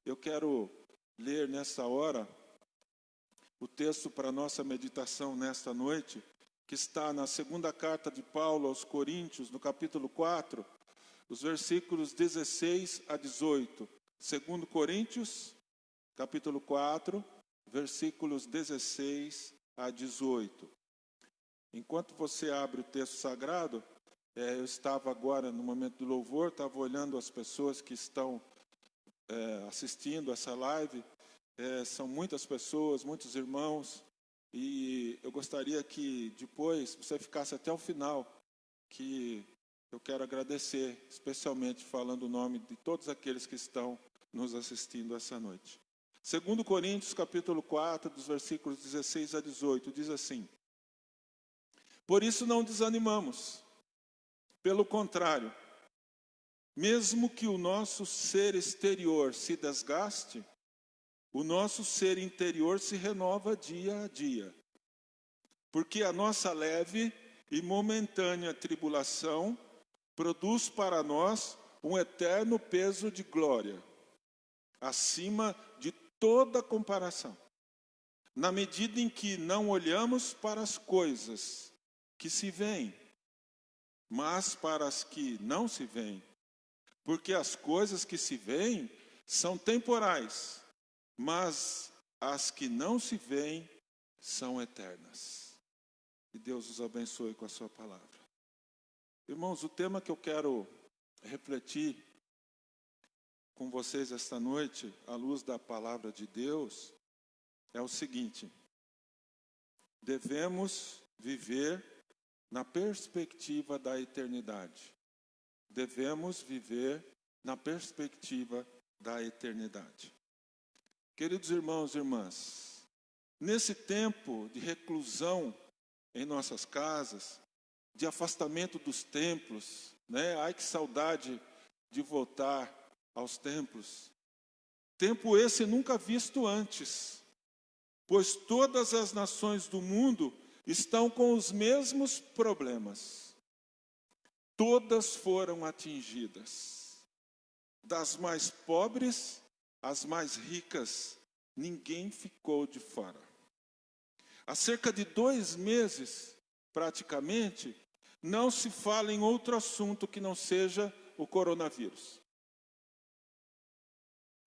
Eu quero ler nessa hora o texto para a nossa meditação nesta noite, que está na segunda carta de Paulo aos Coríntios, no capítulo 4, os versículos 16 a 18. 2 Coríntios, capítulo 4, versículos 16 a 18. Enquanto você abre o texto sagrado, eu estava agora no momento do louvor, estava olhando as pessoas que estão assistindo essa live. São muitas pessoas, muitos irmãos, e eu gostaria que depois você ficasse até o final, que eu quero agradecer, especialmente falando o nome de todos aqueles que estão nos assistindo essa noite. 2 Coríntios, capítulo 4, dos versículos 16 a 18, diz assim: Por isso não desanimamos, pelo contrário, mesmo que o nosso ser exterior se desgaste, o nosso ser interior se renova dia a dia. Porque a nossa leve e momentânea tribulação produz para nós um eterno peso de glória, acima de toda comparação. Na medida em que não olhamos para as coisas que se veem, mas para as que não se veem. Porque as coisas que se veem são temporais, mas as que não se veem são eternas. Que Deus os abençoe com a sua palavra. Irmãos, o tema que eu quero refletir com vocês esta noite, à luz da palavra de Deus, é o seguinte: devemos viver na perspectiva da eternidade. Devemos viver na perspectiva da eternidade. Queridos irmãos e irmãs, nesse tempo de reclusão em nossas casas, de afastamento dos templos, Ai, que saudade de voltar aos templos. Tempo esse nunca visto antes, pois todas as nações do mundo estão com os mesmos problemas. Todas foram atingidas, das mais pobres às mais ricas, ninguém ficou de fora. Há cerca de 2 meses, praticamente, não se fala em outro assunto que não seja o coronavírus.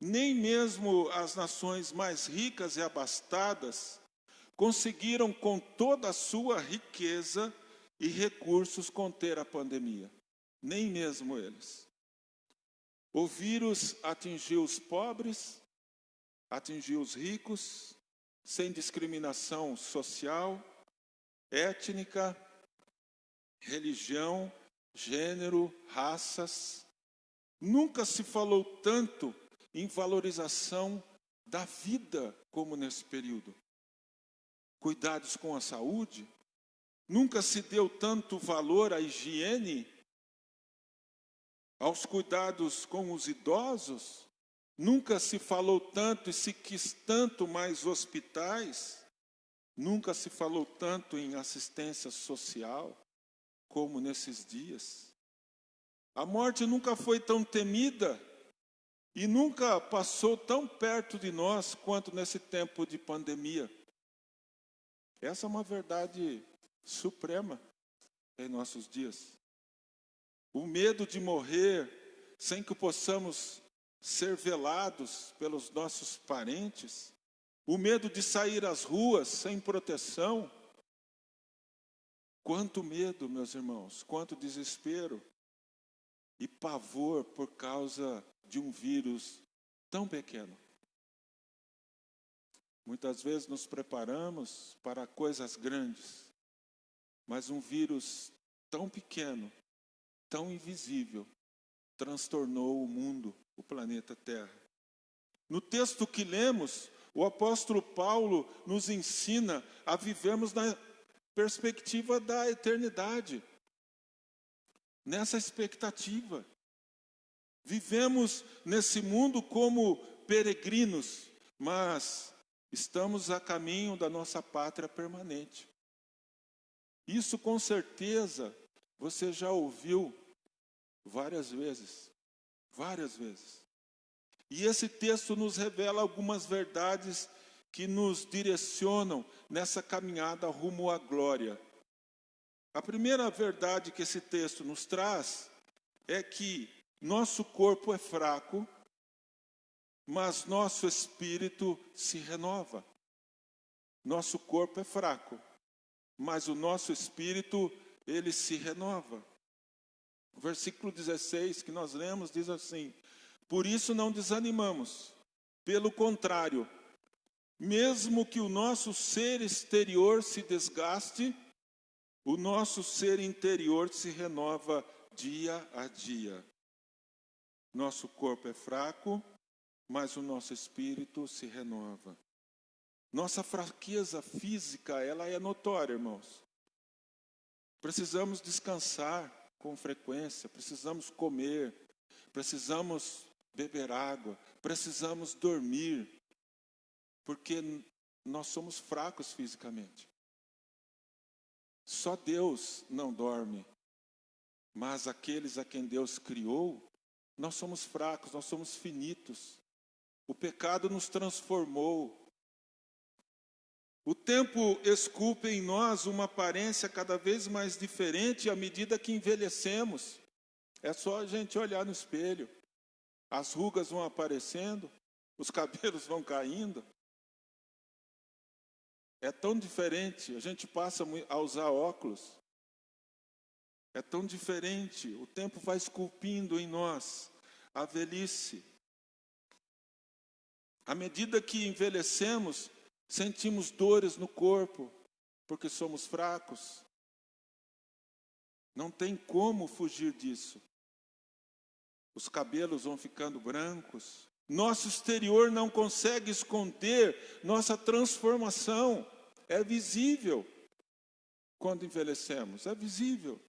Nem mesmo as nações mais ricas e abastadas conseguiram, com toda a sua riqueza e recursos, conter a pandemia. Nem mesmo eles. O vírus atingiu os pobres, atingiu os ricos, sem discriminação social, étnica, religião, gênero, raças. Nunca se falou tanto em valorização da vida como nesse período. Cuidados com a saúde. Nunca se deu tanto valor à higiene, aos cuidados com os idosos. Nunca se falou tanto e se quis tanto mais hospitais. Nunca se falou tanto em assistência social como nesses dias. A morte nunca foi tão temida e nunca passou tão perto de nós quanto nesse tempo de pandemia. Essa é uma verdade suprema em nossos dias. O medo de morrer sem que possamos ser velados pelos nossos parentes. O medo de sair às ruas sem proteção. Quanto medo, meus irmãos, quanto desespero e pavor por causa de um vírus tão pequeno. Muitas vezes nos preparamos para coisas grandes, mas um vírus tão pequeno, tão invisível, transtornou o mundo, o planeta Terra. No texto que lemos, o apóstolo Paulo nos ensina a vivermos na perspectiva da eternidade. Nessa expectativa. Vivemos nesse mundo como peregrinos, mas estamos a caminho da nossa pátria permanente. Isso com certeza você já ouviu várias vezes. Várias vezes. E esse texto nos revela algumas verdades que nos direcionam nessa caminhada rumo à glória. A primeira verdade que esse texto nos traz é que nosso corpo é fraco, mas nosso espírito se renova. Nosso corpo é fraco, mas o nosso espírito, ele se renova. O versículo 16 que nós lemos diz assim: por isso não desanimamos, pelo contrário, mesmo que o nosso ser exterior se desgaste, o nosso ser interior se renova dia a dia. Nosso corpo é fraco, mas o nosso espírito se renova. Nossa fraqueza física, ela é notória, irmãos. Precisamos descansar com frequência, precisamos comer, precisamos beber água, precisamos dormir, porque nós somos fracos fisicamente. Só Deus não dorme, mas aqueles a quem Deus criou, nós somos fracos, nós somos finitos. O pecado nos transformou. O tempo esculpe em nós uma aparência cada vez mais diferente à medida que envelhecemos. É só a gente olhar no espelho. As rugas vão aparecendo, os cabelos vão caindo. É tão diferente, a gente passa a usar óculos. É tão diferente, o tempo vai esculpindo em nós a velhice. À medida que envelhecemos, sentimos dores no corpo, porque somos fracos. Não tem como fugir disso. Os cabelos vão ficando brancos. Nosso exterior não consegue esconder nossa transformação. É visível quando envelhecemos, é visível.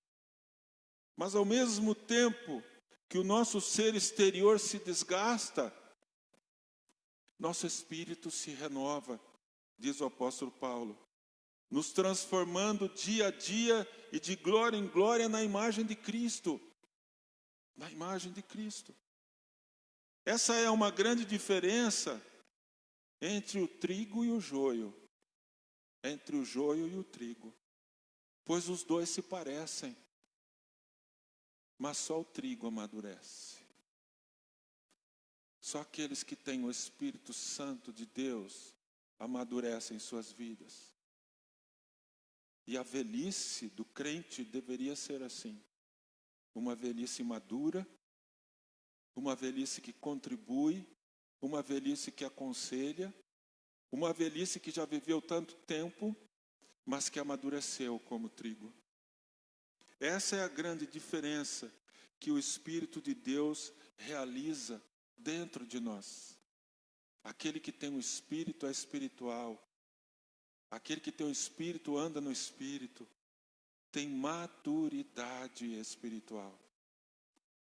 Mas ao mesmo tempo que o nosso ser exterior se desgasta, nosso espírito se renova, diz o apóstolo Paulo, nos transformando dia a dia e de glória em glória na imagem de Cristo. Na imagem de Cristo. Essa é uma grande diferença entre o trigo e o joio. Entre o joio e o trigo. Pois os dois se parecem. Mas só o trigo amadurece. Só aqueles que têm o Espírito Santo de Deus amadurecem suas vidas. E a velhice do crente deveria ser assim. Uma velhice madura, uma velhice que contribui, uma velhice que aconselha, uma velhice que já viveu tanto tempo, mas que amadureceu como trigo. Essa é a grande diferença que o Espírito de Deus realiza dentro de nós. Aquele que tem o Espírito é espiritual. Aquele que tem o Espírito anda no Espírito. Tem maturidade espiritual.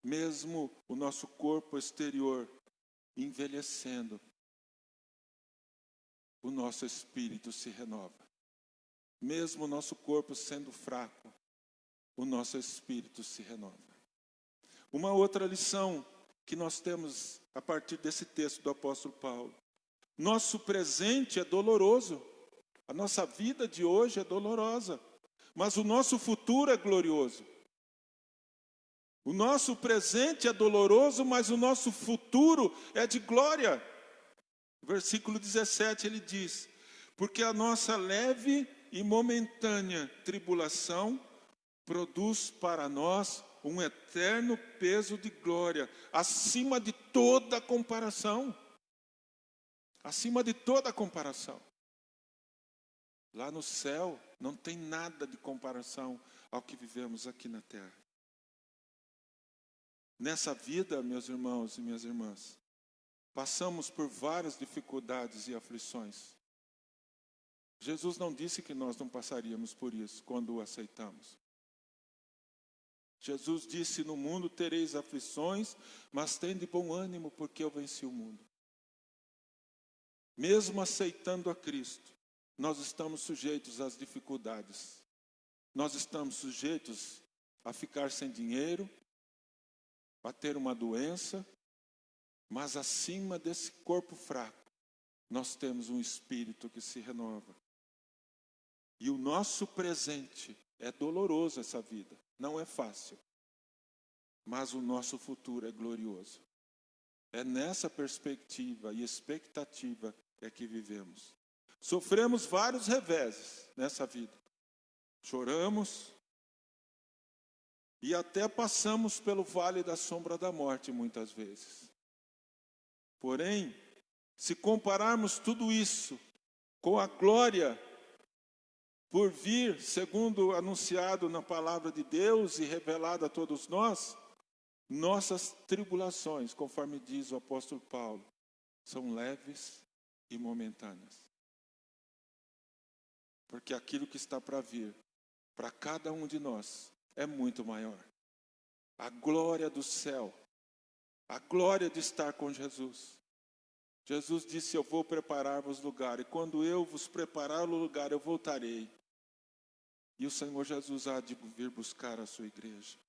Mesmo o nosso corpo exterior envelhecendo, o nosso espírito se renova. Mesmo o nosso corpo sendo fraco, o nosso espírito se renova. Uma outra lição que nós temos a partir desse texto do apóstolo Paulo. Nosso presente é doloroso. A nossa vida de hoje é dolorosa. Mas o nosso futuro é glorioso. O nosso presente é doloroso, mas o nosso futuro é de glória. Versículo 17 ele diz: porque a nossa leve e momentânea tribulação produz para nós um eterno peso de glória, acima de toda comparação. Acima de toda comparação. Lá no céu não tem nada de comparação ao que vivemos aqui na terra. Nessa vida, meus irmãos e minhas irmãs, passamos por várias dificuldades e aflições. Jesus não disse que nós não passaríamos por isso quando o aceitamos. Jesus disse: no mundo tereis aflições, mas tende bom ânimo, porque eu venci o mundo. Mesmo aceitando a Cristo, nós estamos sujeitos às dificuldades. Nós estamos sujeitos a ficar sem dinheiro, a ter uma doença, Mas acima desse corpo fraco, nós temos um espírito que se renova. E o nosso presente é doloroso, essa vida, não é fácil. Mas o nosso futuro é glorioso. É nessa perspectiva e expectativa que vivemos. Sofremos vários reveses nessa vida. Choramos e até passamos pelo vale da sombra da morte muitas vezes. Porém, se compararmos tudo isso com a glória por vir, segundo anunciado na palavra de Deus e revelado a todos nós, nossas tribulações, conforme diz o apóstolo Paulo, são leves e momentâneas. Porque aquilo que está para vir, para cada um de nós, é muito maior. A glória do céu, a glória de estar com Jesus. Jesus disse, eu vou preparar-vos lugar, e quando eu vos preparar o lugar, eu voltarei. E o Senhor Jesus há de vir buscar a sua igreja.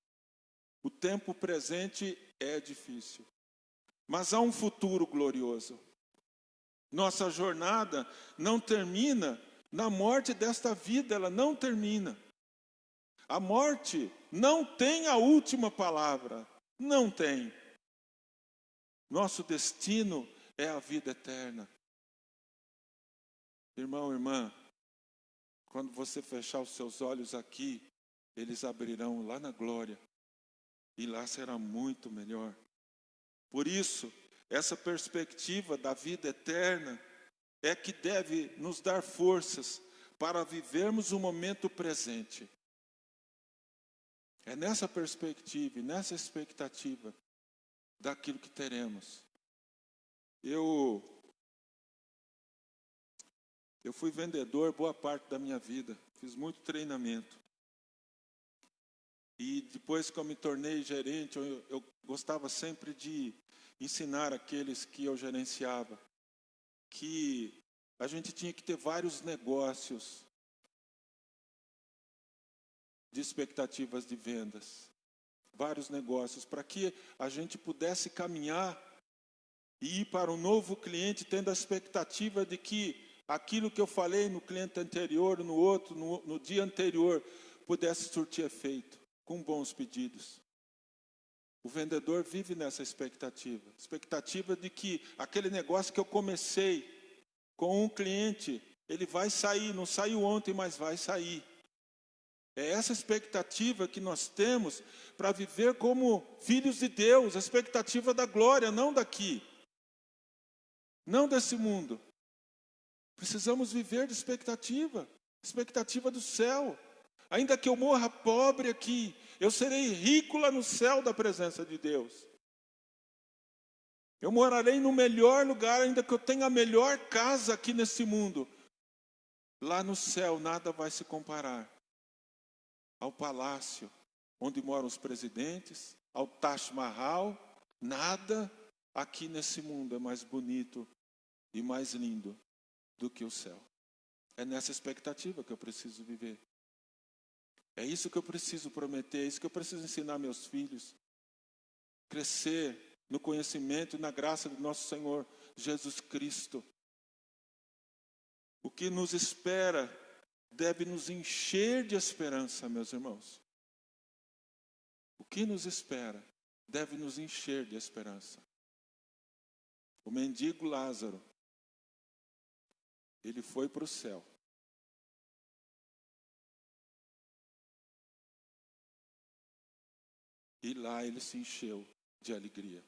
O tempo presente é difícil, mas há um futuro glorioso. Nossa jornada não termina na morte desta vida, ela não termina. A morte não tem a última palavra, não tem. Nosso destino é a vida eterna. Irmão, irmã, quando você fechar os seus olhos aqui, eles abrirão lá na glória. E lá será muito melhor. Por isso, essa perspectiva da vida eterna é que deve nos dar forças para vivermos o momento presente. É nessa perspectiva e nessa expectativa daquilo que teremos. Eu fui vendedor boa parte da minha vida, fiz muito treinamento. E depois que eu me tornei gerente, eu gostava sempre de ensinar aqueles que eu gerenciava que a gente tinha que ter vários negócios de expectativas de vendas. Vários negócios, para que a gente pudesse caminhar e ir para um novo cliente tendo a expectativa de que aquilo que eu falei no cliente anterior, no outro, no dia anterior, pudesse surtir efeito. Com bons pedidos. O vendedor vive nessa expectativa de que aquele negócio que eu comecei com um cliente, ele vai sair, não saiu ontem, mas vai sair. É essa expectativa que nós temos para viver como filhos de Deus, a expectativa da glória, não daqui, não desse mundo. Precisamos viver de expectativa do céu. Ainda que eu morra pobre aqui, eu serei rico lá no céu da presença de Deus. Eu morarei no melhor lugar, ainda que eu tenha a melhor casa aqui nesse mundo. Lá no céu nada vai se comparar ao palácio onde moram os presidentes, ao Taj Mahal. Nada aqui nesse mundo é mais bonito e mais lindo do que o céu. É nessa expectativa que eu preciso viver. É isso que eu preciso prometer, é isso que eu preciso ensinar meus filhos. Crescer no conhecimento e na graça do nosso Senhor Jesus Cristo. O que nos espera deve nos encher de esperança, meus irmãos. O que nos espera deve nos encher de esperança. O mendigo Lázaro, ele foi para o céu. E lá ele se encheu de alegria.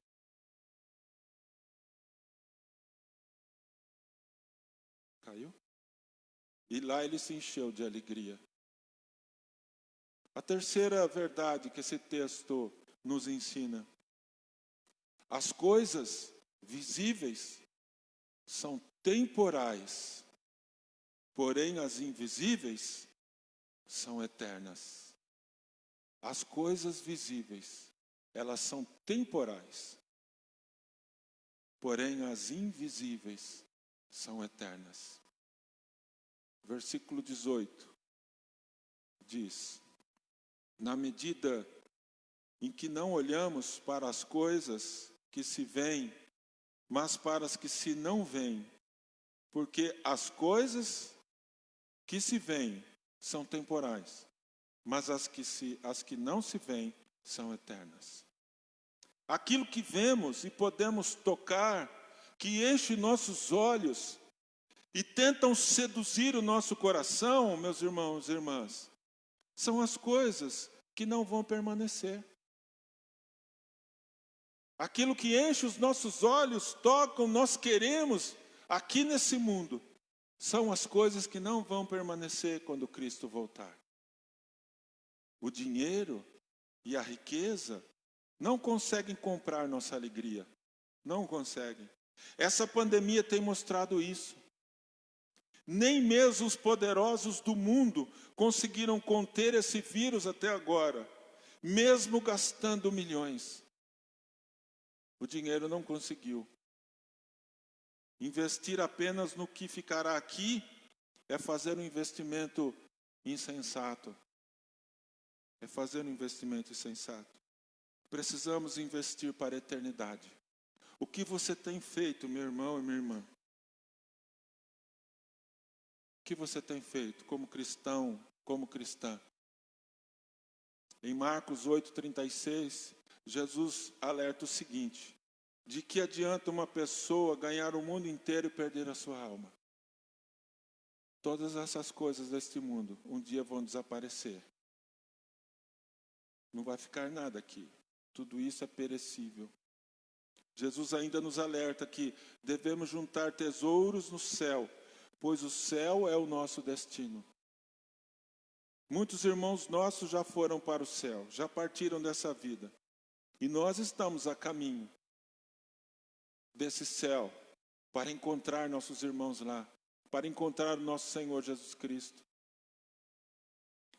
Caiu? E lá ele se encheu de alegria. A terceira verdade que esse texto nos ensina. As coisas visíveis são temporais, porém as invisíveis são eternas. As coisas visíveis, elas são temporais, porém as invisíveis são eternas. Versículo 18 diz: na medida em que não olhamos para as coisas que se veem, mas para as que se não veem, porque as coisas que se veem são temporais, mas as que não se veem são eternas. Aquilo que vemos e podemos tocar, que enche nossos olhos e tentam seduzir o nosso coração, meus irmãos e irmãs, são as coisas que não vão permanecer. Aquilo que enche os nossos olhos, tocam, nós queremos aqui nesse mundo, são as coisas que não vão permanecer quando Cristo voltar. O dinheiro e a riqueza não conseguem comprar nossa alegria. Não conseguem. Essa pandemia tem mostrado isso. Nem mesmo os poderosos do mundo conseguiram conter esse vírus até agora, mesmo gastando milhões. O dinheiro não conseguiu. Investir apenas no que ficará aqui é fazer um investimento insensato. É fazer um investimento insensato. Precisamos investir para a eternidade. O que você tem feito, meu irmão e minha irmã? O que você tem feito como cristão, como cristã? Em Marcos 8,36, Jesus alerta o seguinte: de que adianta uma pessoa ganhar o mundo inteiro e perder a sua alma? Todas essas coisas deste mundo um dia vão desaparecer. Não vai ficar nada aqui. Tudo isso é perecível. Jesus ainda nos alerta que devemos juntar tesouros no céu, pois o céu é o nosso destino. Muitos irmãos nossos já foram para o céu, já partiram dessa vida. E nós estamos a caminho desse céu para encontrar nossos irmãos lá, para encontrar o nosso Senhor Jesus Cristo.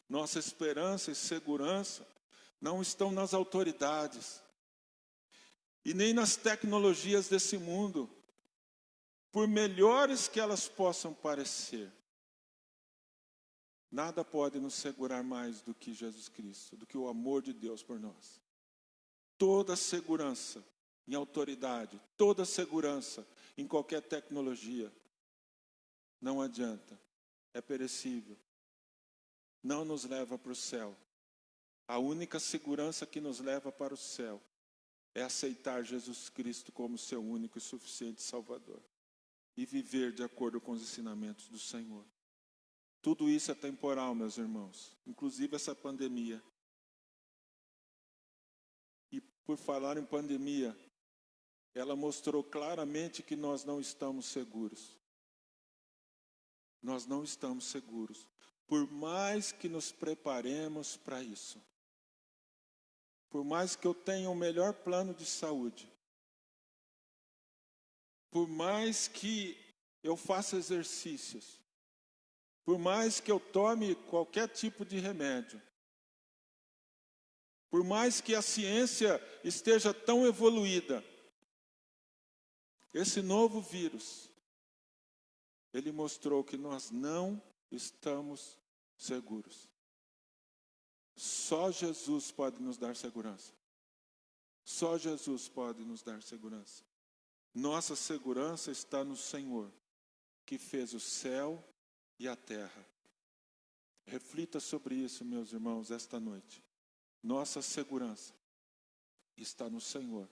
Nossa esperança e segurança não estão nas autoridades e nem nas tecnologias desse mundo, por melhores que elas possam parecer. Nada pode nos segurar mais do que Jesus Cristo, do que o amor de Deus por nós. Toda segurança em autoridade, toda segurança em qualquer tecnologia, não adianta, é perecível, não nos leva para o céu. A única segurança que nos leva para o céu é aceitar Jesus Cristo como seu único e suficiente Salvador e viver de acordo com os ensinamentos do Senhor. Tudo isso é temporal, meus irmãos, inclusive essa pandemia. E por falar em pandemia, ela mostrou claramente que nós não estamos seguros. Nós não estamos seguros, por mais que nos preparemos para isso. Por mais que eu tenha o melhor plano de saúde, por mais que eu faça exercícios, por mais que eu tome qualquer tipo de remédio, por mais que a ciência esteja tão evoluída, esse novo vírus, ele mostrou que nós não estamos seguros. Só Jesus pode nos dar segurança. Só Jesus pode nos dar segurança. Nossa segurança está no Senhor, que fez o céu e a terra. Reflita sobre isso, meus irmãos, esta noite. Nossa segurança está no Senhor,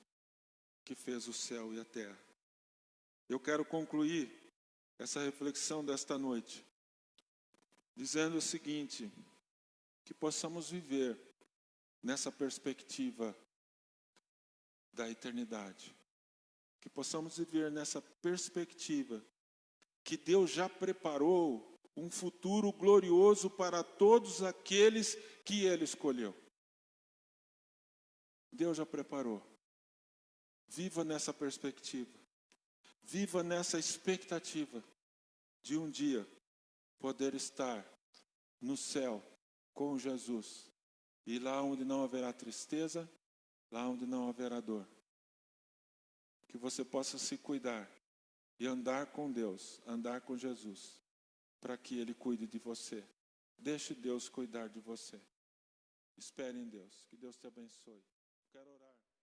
que fez o céu e a terra. Eu quero concluir essa reflexão desta noite dizendo o seguinte: que possamos viver nessa perspectiva da eternidade. Que possamos viver nessa perspectiva que Deus já preparou um futuro glorioso para todos aqueles que Ele escolheu. Deus já preparou. Viva nessa perspectiva. Viva nessa expectativa de um dia poder estar no céu com Jesus. E lá onde não haverá tristeza, lá onde não haverá dor. Que você possa se cuidar e andar com Deus, andar com Jesus, para que Ele cuide de você. Deixe Deus cuidar de você. Espere em Deus. Que Deus te abençoe. Quero orar.